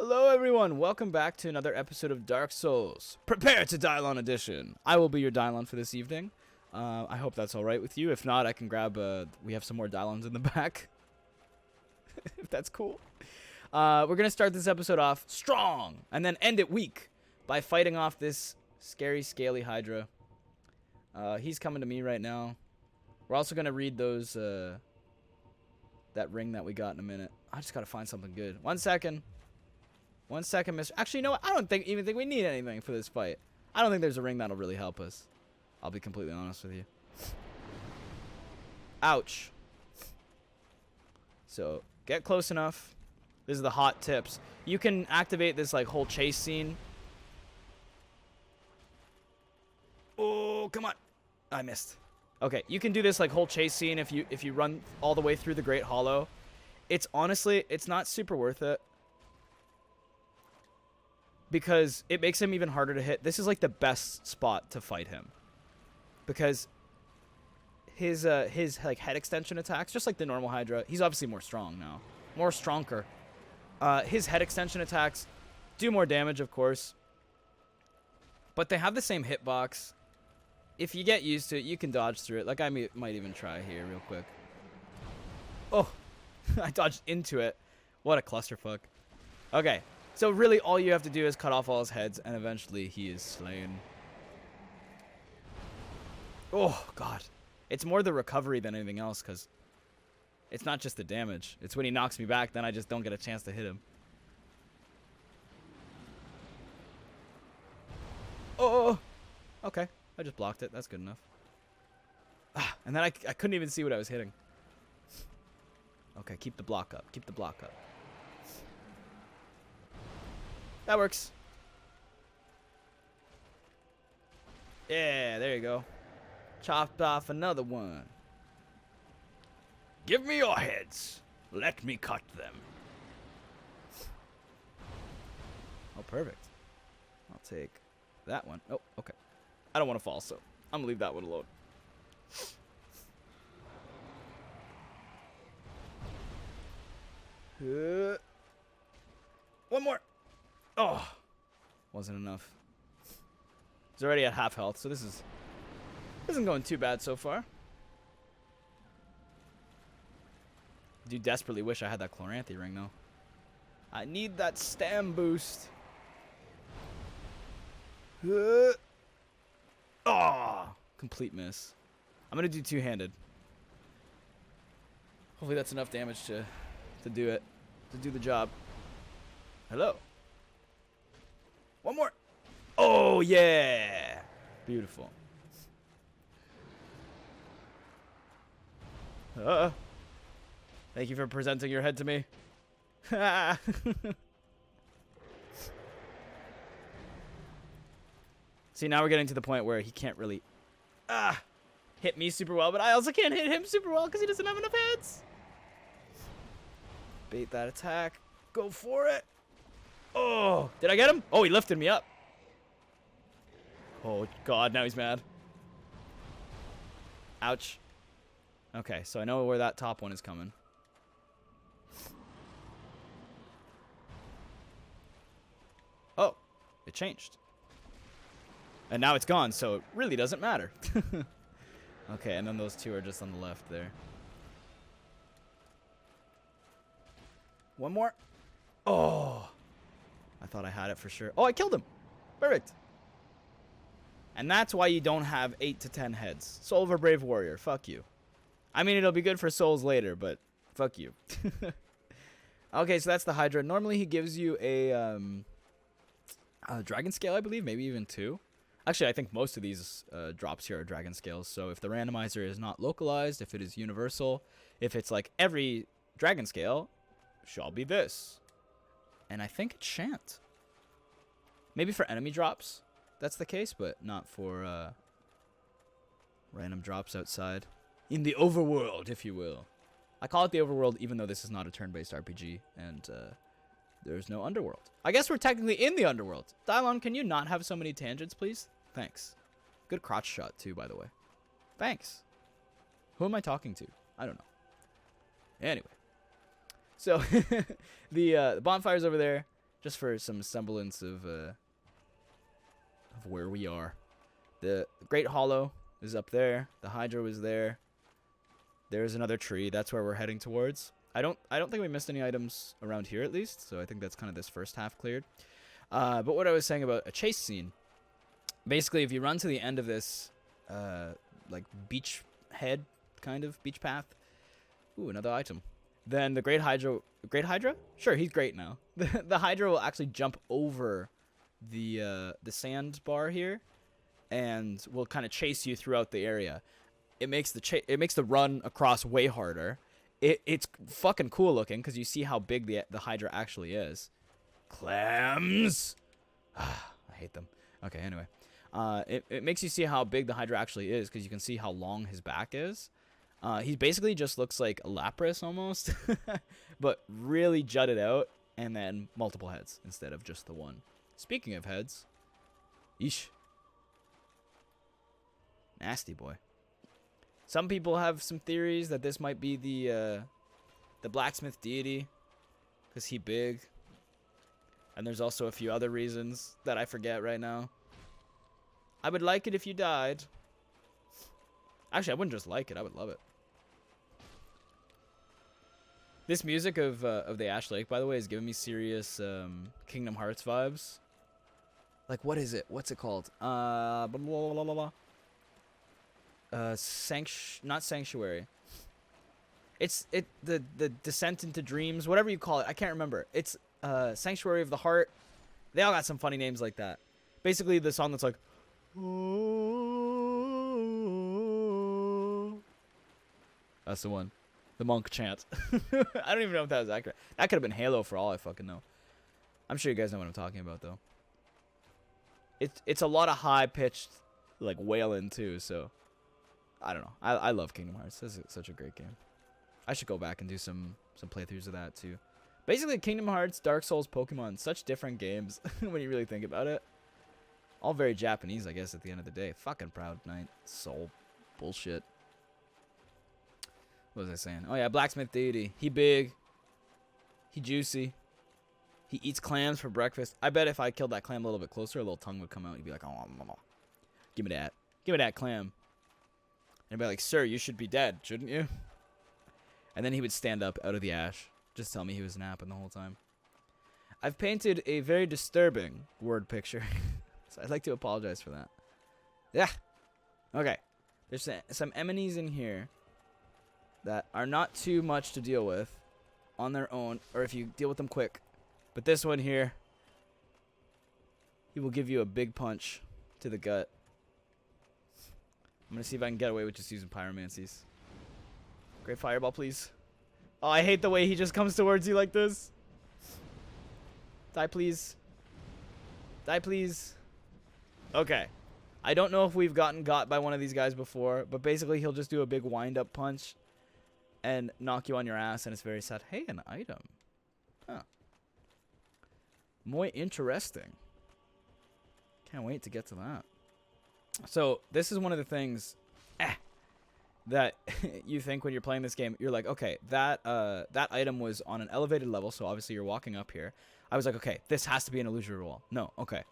Hello everyone, welcome back to another episode of Dark Souls. Prepare to Die-lon edition. I will be your Die-lon for this evening. I hope that's alright with you. If not, I can grab, we have some more Die-lons in the back. If that's cool. We're going to start this episode off strong, and then end it weak by fighting off this scary, scaly Hydra. He's coming to me right now. We're also going to read those, that ring that we got in a minute. I just got to find something good. 1 second. 1 second, mister. Actually, you know what? I don't even think we need anything for this fight. I don't think there's a ring that'll really help us. I'll be completely honest with you. Ouch. So, get close enough. This is the hot tips. You can activate this like whole chase scene. Oh, come on. I missed. Okay, you can do this like whole chase scene if you run all the way through the Great Hollow. It's honestly, it's not super worth it. Because it makes him even harder to hit. This is like the best spot to fight him. Because his like head extension attacks, just like the normal Hydra, he's obviously more strong now. More stronger. His head extension attacks do more damage, of course. But they have the same hitbox. If you get used to it, you can dodge through it. Like I might even try here real quick. Oh, I dodged into it. What a clusterfuck. Okay. So really all you have to do is cut off all his heads and eventually he is slain. Oh, God. It's more the recovery than anything else because it's not just the damage. It's when he knocks me back, then I just don't get a chance to hit him. Oh, okay. I just blocked it. That's good enough. And then I couldn't even see what I was hitting. Okay, keep the block up. Keep the block up. That works. Yeah, there you go. Chopped off another one. Give me your heads. Let me cut them. Oh, perfect. I'll take that one. Oh, okay. I don't want to fall, so I'm going to leave that one alone. One more. Oh, wasn't enough. He's already at half health, so this isn't going too bad so far. I do desperately wish I had that Chloranthy ring, though. I need that stam boost. Oh, complete miss. I'm gonna do two-handed. Hopefully that's enough damage to do it, to do the job. Hello. One more. Oh, yeah. Beautiful. Thank you for presenting your head to me. See, now we're getting to the point where he can't really hit me super well, but I also can't hit him super well because he doesn't have enough heads. Bait that attack. Go for it. Oh, did I get him? Oh, he lifted me up. Oh, God, now he's mad. Ouch. Okay, so I know where that top one is coming. Oh, it changed. And now it's gone, so it really doesn't matter. Okay, and then those two are just on the left there. One more. Oh. I thought I had it for sure. Oh, I killed him. Perfect. And that's why you don't have 8 to 10 heads. Soul of a Brave Warrior. Fuck you. I mean, it'll be good for souls later, but fuck you. Okay, so that's the Hydra. Normally, he gives you a dragon scale, I believe. Maybe even 2. Actually, I think most of these drops here are dragon scales. So if the randomizer is not localized, if it is universal, if it's like every dragon scale, shall be this. And I think it shan't. Maybe for enemy drops, that's the case, but not for random drops outside. In the overworld, if you will. I call it the overworld even though this is not a turn-based RPG, and there's no underworld. I guess we're technically in the underworld. Dylon, can you not have so many tangents, please? Thanks. Good crotch shot, too, by the way. Thanks. Who am I talking to? I don't know. Anyway. So, the bonfire's over there. just for some semblance of where we are. The Great Hollow is up there. The Hydra was there. There's another tree. That's where we're heading towards. I don't think we missed any items around here at least, so I think that's kind of this first half cleared. But what I was saying about a chase scene, basically if you run to the end of this like beach head kind of beach path, ooh, another item, then the Great Hydra, sure, he's great now. The Hydra will actually jump over the sand bar here and will kind of chase you throughout the area. It makes the run across way harder. It's fucking cool looking because you see how big the Hydra actually is. Clams! I hate them. Okay, anyway. It makes you see how big the Hydra actually is because you can see how long his back is. He basically just looks like a Lapras almost, but really jutted out, and then multiple heads instead of just the one. Speaking of heads, yeesh. Nasty boy. Some people have some theories that this might be the blacksmith deity, because he big. And there's also a few other reasons that I forget right now. I would like it if you died. Actually, I wouldn't just like it. I would love it. This music of the Ash Lake, by the way, is giving me serious Kingdom Hearts vibes. Like, what is it? What's it called? Blah, blah, blah, blah, blah. Not Sanctuary. It's the Descent into Dreams, whatever you call it. I can't remember. It's Sanctuary of the Heart. They all got some funny names like that. Basically, the song that's like, that's the one. The monk chant. I don't even know if that was accurate. That could have been Halo for all I fucking know. I'm sure you guys know what I'm talking about, though. It's a lot of high-pitched, like, wailing, too, so I don't know. I love Kingdom Hearts. This is such a great game. I should go back and do some playthroughs of that, too. Basically, Kingdom Hearts, Dark Souls, Pokemon, such different games when you really think about it. All very Japanese, I guess, at the end of the day. Fucking Proud Knight. Soul. Bullshit. What was I saying? Oh, yeah, Blacksmith Deity. He big. He juicy. He eats clams for breakfast. I bet if I killed that clam a little bit closer, a little tongue would come out. He'd be like, oh, give me that. Give me that clam. And I'd be like, sir, you should be dead, shouldn't you? And then he would stand up out of the ash. Just tell me he was napping the whole time. I've painted a very disturbing word picture. So I'd like to apologize for that. Yeah. Okay. There's some enemies in here that are not too much to deal with on their own, or if you deal with them quick. But this one here, he will give you a big punch to the gut. I'm going to see if I can get away with just using pyromancies. Great fireball, please. Oh, I hate the way he just comes towards you like this. Die, please. Die, please. Okay. I don't know if we've gotten got by one of these guys before, but basically he'll just do a big wind-up punch and knock you on your ass, and it's very sad. Hey, an item. Huh. Muy interesting. Can't wait to get to that. So, this is one of the things that you think when you're playing this game. You're like, okay, that item was on an elevated level, so obviously you're walking up here. I was like, okay, this has to be an illusory wall. No, okay.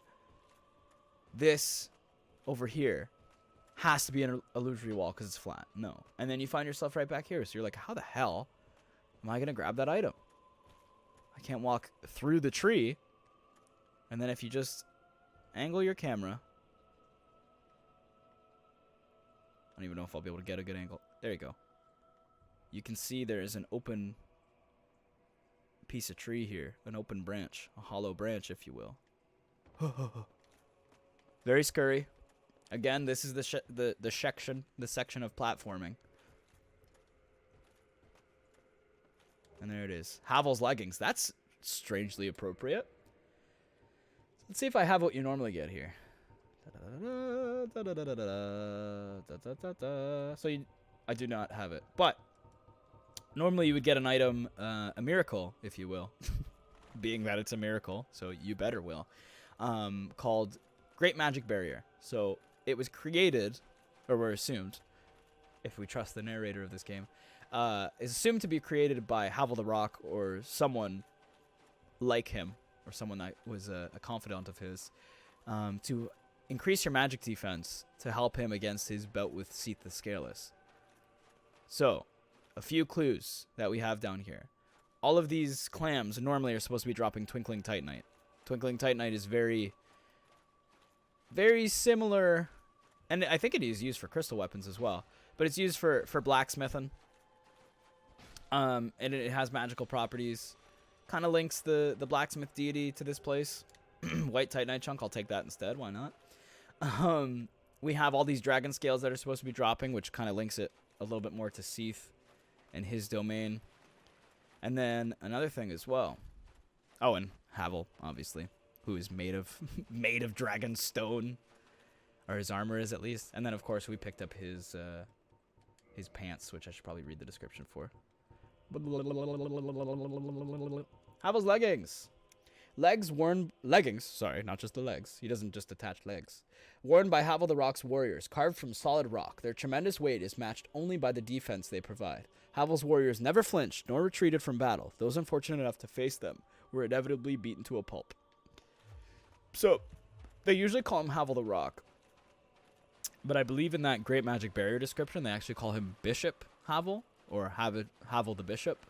This over here has to be an illusory wall because it's flat. No. And then you find yourself right back here. So you're like, how the hell am I going to grab that item? I can't walk through the tree. And then if you just angle your camera. I don't even know if I'll be able to get a good angle. There you go. You can see there is an open piece of tree here. An open branch. A hollow branch, if you will. Very scurry. Again, this is the section of platforming. And there it is. Havel's leggings. That's strangely appropriate. Let's see if I have what you normally get here. So I do not have it. But normally you would get an item, a miracle, if you will. Being that it's a miracle, so you better will. Called Great Magic Barrier. So it was created, or we're assumed, if we trust the narrator of this game, is assumed to be created by Havel the Rock or someone like him or someone that was a confidant of his, to increase your magic defense to help him against his bout with Seath the Scaleless. So, a few clues that we have down here. All of these clams normally are supposed to be dropping Twinkling Titanite. Twinkling Titanite is very, very similar, and I think it is used for crystal weapons as well, but it's used for blacksmithing. And it has magical properties. Kind of links the blacksmith deity to this place. White Titanite chunk, I'll take that instead. Why not? We have all these dragon scales that are supposed to be dropping, which kind of links it a little bit more to Seath and his domain. And then another thing as well. Oh, and Havel, obviously, who is made of made of dragon stone, or his armor is at least. And then of course we picked up his pants, which I should probably read the description for. Havel's leggings. Leggings, sorry, not just the legs. He doesn't just attach legs. Worn by Havel the Rock's warriors, carved from solid rock. Their tremendous weight is matched only by the defense they provide. Havel's warriors never flinched nor retreated from battle. Those unfortunate enough to face them were inevitably beaten to a pulp. So, they usually call him Havel the Rock. But I believe in that Great Magic Barrier description, they actually call him Bishop Havel, or Havel the Bishop.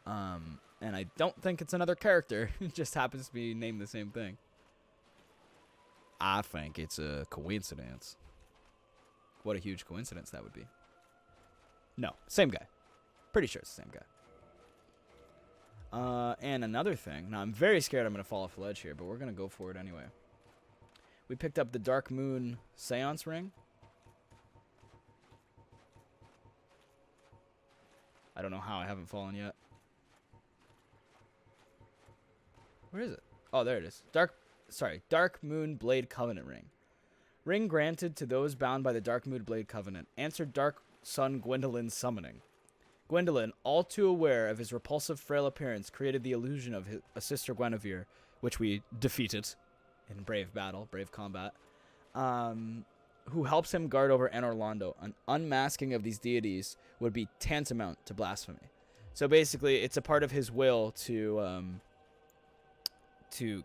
And I don't think it's another character. It just happens to be named the same thing. I think it's a coincidence. What a huge coincidence that would be. No, same guy. Pretty sure it's the same guy. And another thing. Now, I'm very scared I'm going to fall off the ledge here, but we're going to go for it anyway. We picked up the Dark Moon Seance Ring. I don't know how I haven't fallen yet. Where is it? Oh, there it is. Dark Moon Blade Covenant Ring. Ring granted to those bound by the Dark Moon Blade Covenant. Answered Dark Sun Gwendolyn's summoning. Gwendolyn, all too aware of his repulsive, frail appearance, created the illusion of a sister Guinevere, which we defeated in brave battle, brave combat, who helps him guard over Anor Londo. An unmasking of these deities would be tantamount to blasphemy. So basically, it's a part of his will to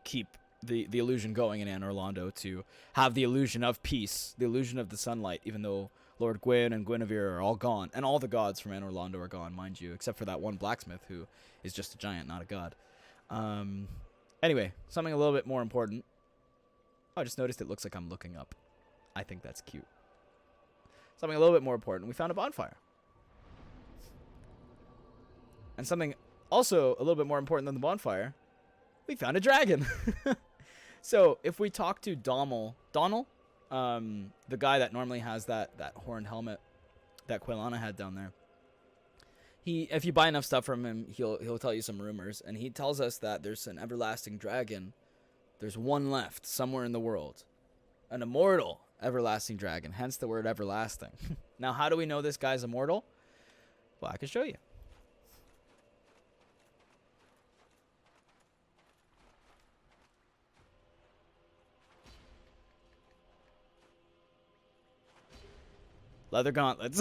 keep the illusion going in Anor Londo, to have the illusion of peace, the illusion of the sunlight, even though Lord Gwyn and Guinevere are all gone, and all the gods from Anor Londo are gone, mind you, except for that one blacksmith who is just a giant, not a god. Anyway, something a little bit more important. Oh, I just noticed it looks like I'm looking up. I think that's cute. Something a little bit more important. We found a bonfire. And something also a little bit more important than the bonfire. We found a dragon. So if we talk to Donald, the guy that normally has that horned helmet that Quelana had down there, if you buy enough stuff from him, he'll tell you some rumors, and he tells us that there's an everlasting dragon. There's one left somewhere in the world, an immortal everlasting dragon. Hence the word everlasting. Now, how do we know this guy's immortal? Well, I can show you. Leather gauntlets.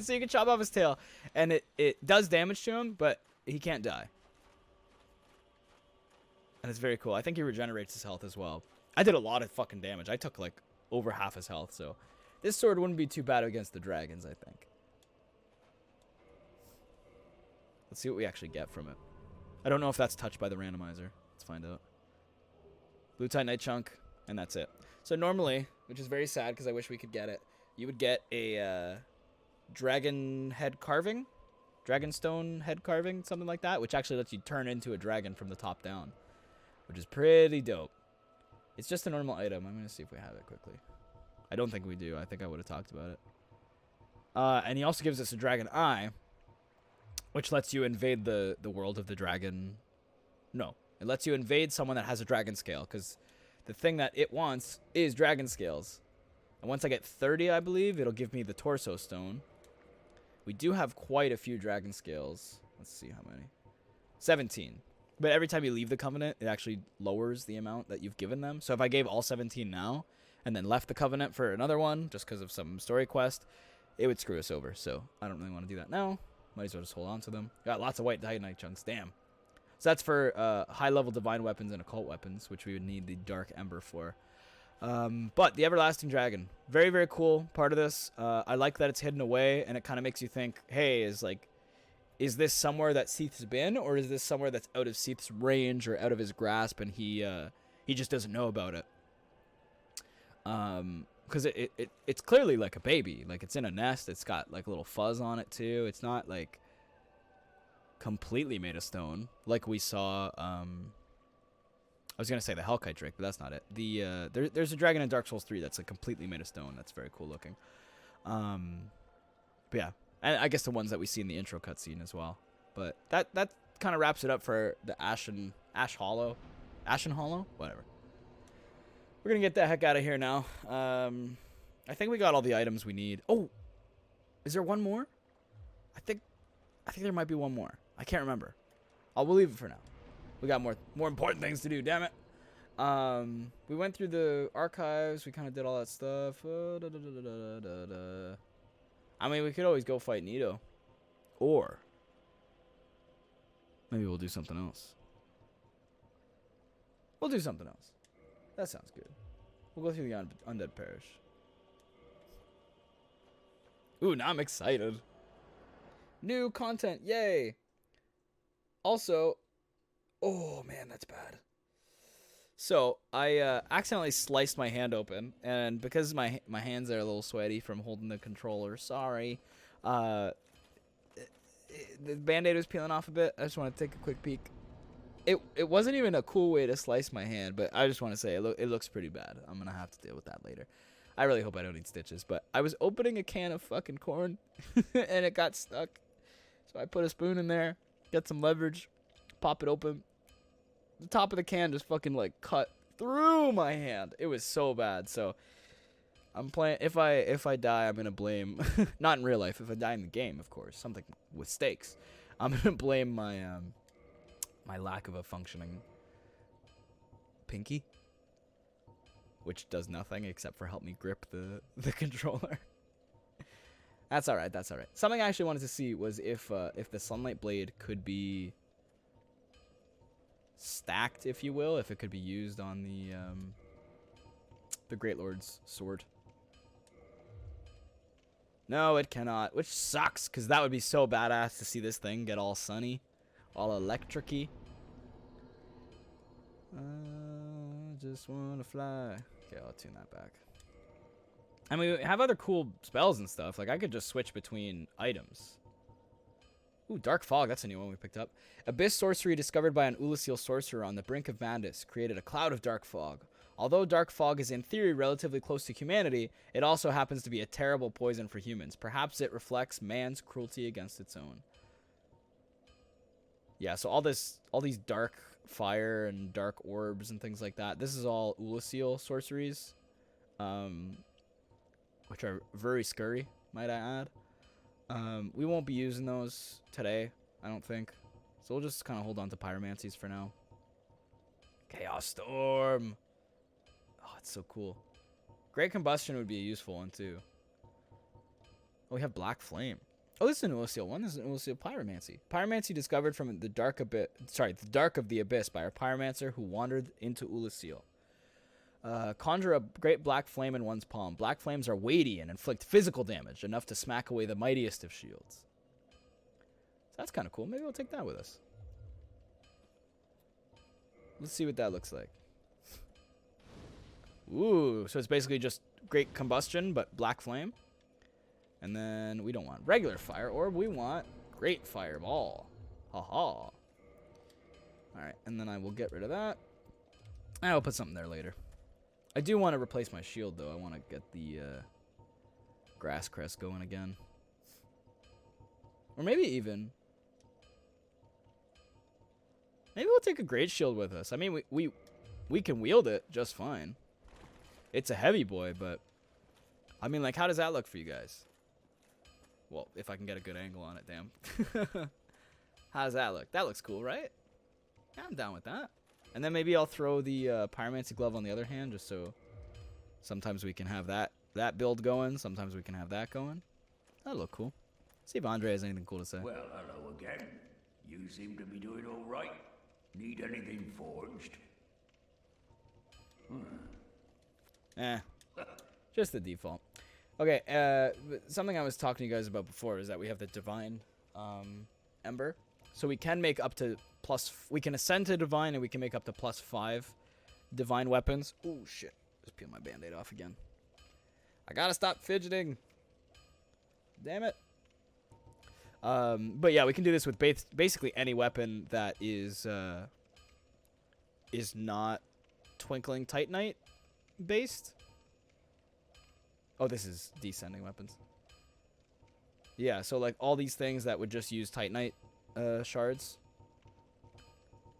So you can chop off his tail. And it does damage to him, but he can't die. And it's very cool. I think he regenerates his health as well. I did a lot of fucking damage. I took like over half his health, so this sword wouldn't be too bad against the dragons, I think. Let's see what we actually get from it. I don't know if that's touched by the randomizer. Let's find out. Blue Titanite chunk, and that's it. So normally, which is very sad because I wish we could get it, you would get a dragon head carving, dragonstone head carving, something like that, which actually lets you turn into a dragon from the top down, which is pretty dope. It's just a normal item. I'm going to see if we have it quickly. I don't think we do. I think I would have talked about it. And he also gives us a dragon eye, which lets you invade the world of the dragon. No, it lets you invade someone that has a dragon scale, because the thing that it wants is dragon scales. And once I get 30, I believe, it'll give me the torso stone. We do have quite a few dragon scales. Let's see how many. 17. But every time you leave the Covenant, it actually lowers the amount that you've given them. So if I gave all 17 now, and then left the Covenant for another one, just because of some story quest, it would screw us over. So I don't really want to do that now. Might as well just hold on to them. Got lots of white Titanite chunks. Damn. So that's for high-level divine weapons and occult weapons, which we would need the Dark Ember for. But the Everlasting Dragon, very, very cool part of this. I like that it's hidden away, and it kind of makes you think, hey, is this somewhere that Seath's been, or is this somewhere that's out of Seath's range or out of his grasp, and he just doesn't know about it? Because it's clearly like a baby. Like, it's in a nest. It's got, like, a little fuzz on it, too. It's not, like, completely made of stone, like we saw. I was gonna say the Hellkite Drake, but that's not it. There's a dragon in Dark Souls 3 that's like completely made of stone. That's very cool looking. But yeah, and I guess the ones that we see in the intro cutscene as well. But that kind of wraps it up for the Ashen Hollow, whatever. We're gonna get the heck out of here now. I think we got all the items we need. Oh, is there one more? I think there might be one more. I can't remember. We'll leave it for now. We got more important things to do, damn it. We went through the archives. We kind of did all that stuff. I mean, we could always go fight Nito. Or maybe we'll do something else. We'll do something else. That sounds good. We'll go through the Undead Parish. Ooh, now I'm excited. New content, yay! Also, oh man, that's bad. So I accidentally sliced my hand open, and because my hands are a little sweaty from holding the controller, sorry. The Band-Aid was peeling off a bit. I just want to take a quick peek. It wasn't even a cool way to slice my hand, but I just want to say it looks pretty bad. I'm gonna have to deal with that later. I really hope I don't need stitches, but I was opening a can of fucking corn, and it got stuck. So I put a spoon in there, get some leverage, pop it open. The top of the can just fucking like cut through my hand. It was so bad. So I'm playing. If I die, I'm gonna blame. Not in real life. If I die in the game, of course, something with stakes. I'm gonna blame my my lack of a functioning pinky, which does nothing except for help me grip the controller. That's all right. That's all right. Something I actually wanted to see was if the Sunlight Blade could be stacked, if you will, if it could be used on the Great Lord's sword. No, it cannot, which sucks, because that would be so badass to see this thing get all sunny, all electric-y. Just want to fly. Okay, I'll tune that back. I mean, we have other cool spells and stuff. Like, I could just switch between items. Ooh, Dark Fog. That's a new one we picked up. Abyss sorcery discovered by an Ulasil sorcerer on the brink of madness created a cloud of dark fog. Although dark fog is in theory relatively close to humanity, it also happens to be a terrible poison for humans. Perhaps it reflects man's cruelty against its own. Yeah, so all these dark fire and dark orbs and things like that. This is all Ulasil sorceries. Which are very scurry, might I add. We won't be using those today, I don't think. So we'll just kind of hold on to pyromancies for now. Chaos Storm. Oh, it's so cool. Great Combustion would be a useful one, too. Oh, we have Black Flame. Oh, this is an Ulasil one. This is an Ulasil Pyromancy. Pyromancy discovered from the Dark of the Abyss by our Pyromancer who wandered into Ulasil. Conjure a great black flame in one's palm. Black flames are weighty and inflict physical damage, enough to smack away the mightiest of shields. So that's kind of cool. Maybe we'll take that with us. Let's see what that looks like. Ooh, so it's basically just great combustion, but black flame. And then we don't want regular fire orb. We want great fireball. Ha-ha. Alright, and then I will get rid of that. And I'll put something there later. I do want to replace my shield, though. I want to get the grass crest going again. Or maybe even... Maybe we'll take a great shield with us. I mean, we can wield it just fine. It's a heavy boy, but... I mean, like, how does that look for you guys? Well, if I can get a good angle on it, damn. How does that look? That looks cool, right? Yeah, I'm down with that. And then maybe I'll throw the Pyromancy Glove on the other hand, just so sometimes we can have that build going. Sometimes we can have that going. That'll look cool. See if Andre has anything cool to say. Well, hello again. You seem to be doing all right. Need anything forged? Just the default. Okay, something I was talking to you guys about before is that we have the divine ember. So we can make up to we can ascend to divine, and we can make up to +5 divine weapons. Oh shit, just peel my band-aid off again. I gotta stop fidgeting. Damn it. But yeah, we can do this with basically any weapon that is not Twinkling Titanite based. Oh, this is descending weapons. Yeah, so like all these things that would just use Titanite shards,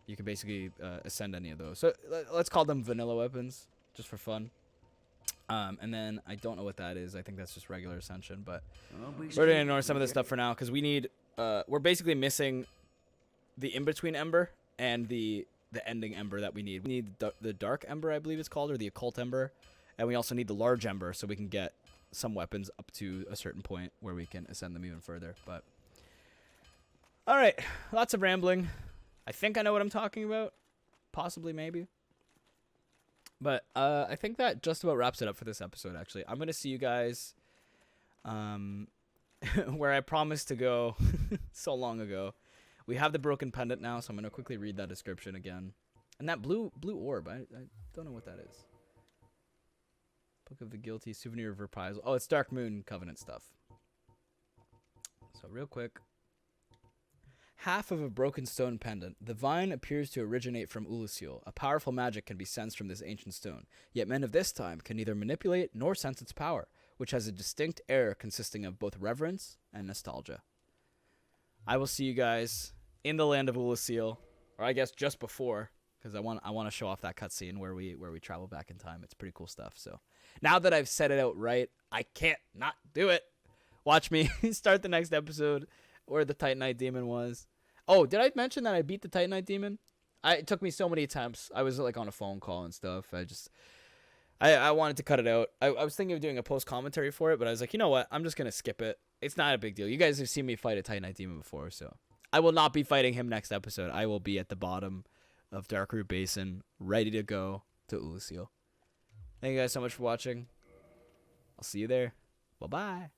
you can basically ascend any of those. So let's call them vanilla weapons, just for fun. And then I don't know what that is. I think that's just regular ascension, but we're gonna ignore some of this stuff for now because we need. We're basically missing the in-between ember and the ending ember that we need. We need the dark ember, I believe it's called, or the occult ember, and we also need the large ember so we can get some weapons up to a certain point where we can ascend them even further. But all right, lots of rambling. I think I know what I'm talking about, possibly, maybe. But I think that just about wraps it up for this episode, actually. I'm going to see you guys where I promised to go so long ago. We have the broken pendant now, so I'm going to quickly read that description again. And that blue orb, I don't know what that is. Book of the Guilty, Souvenir of Reprisal. Oh, it's Dark Moon Covenant stuff. So real quick. Half of a broken stone pendant. The vine appears to originate from Ulusil. A powerful magic can be sensed from this ancient stone. Yet men of this time can neither manipulate nor sense its power, which has a distinct air consisting of both reverence and nostalgia. I will see you guys in the land of Ulusil, or I guess just before, because I want to show off that cutscene where we travel back in time. It's pretty cool stuff. So now that I've said it out right, I can't not do it. Watch me start the next episode where the Titanite demon was. Oh, did I mention that I beat the Titanite demon? It took me so many attempts. I was like on a phone call and stuff. I wanted to cut it out. I was thinking of doing a post commentary for it, but I was like, you know what? I'm just gonna skip it. It's not a big deal. You guys have seen me fight a Titanite demon before, so I will not be fighting him next episode. I will be at the bottom of Darkroot Basin, ready to go to Ulusil. Thank you guys so much for watching. I'll see you there. Bye bye.